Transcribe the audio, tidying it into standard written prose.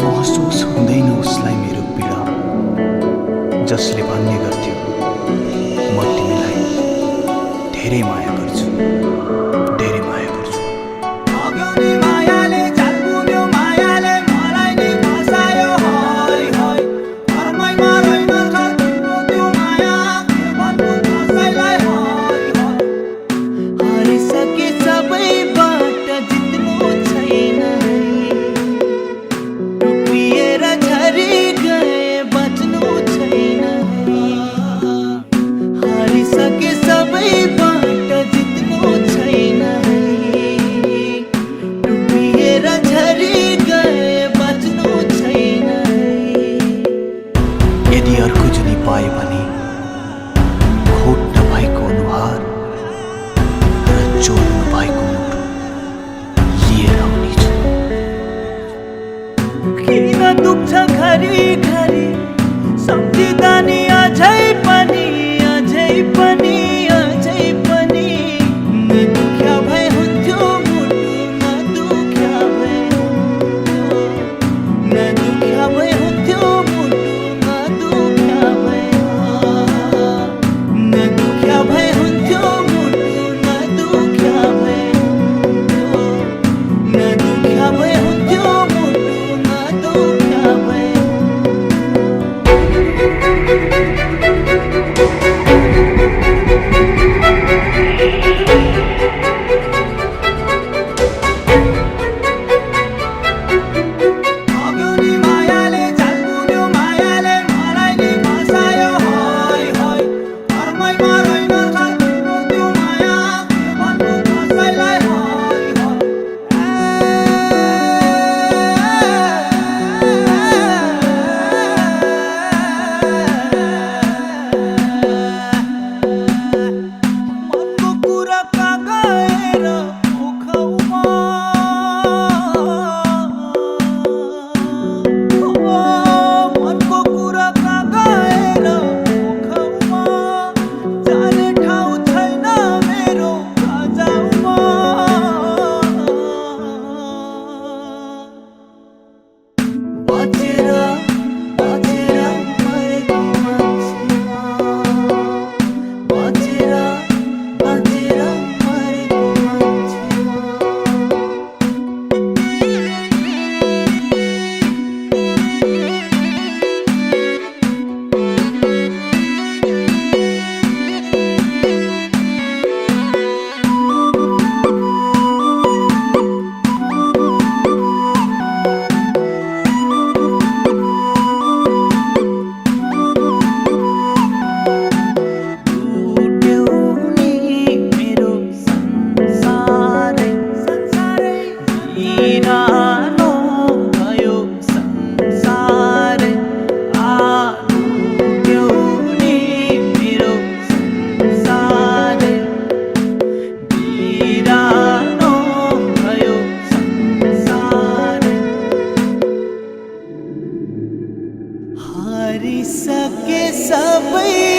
महसुस हुँदैन उसलाई मेरो पीडा। जसले भन्ने गर्थ्यो म तिमीलाई धेरै माया गर्छु, धेरै माया गर्छु। यदि अर्को जुनी पाए भने खोट नभएको अनुहार र चोट नभएको मुटु लिएर आउनेछु। किन दुख्छ घरी घरी सम्झिँदा नि अझै पनि अझै पनि अझै पनि नदुख्या भए हुन्थ्यो मुटु, नदुख्या भए हुन्थ्यो, नदुख्या भए हुन्थ्यो मुटु, नदुख्या भए हुन्थ्यो मुटु, नदुख्या भए हुन्थ्यो, नदुख्या भए हुन्थ्यो मुटु, नदुख्या भए। हारिसके सबै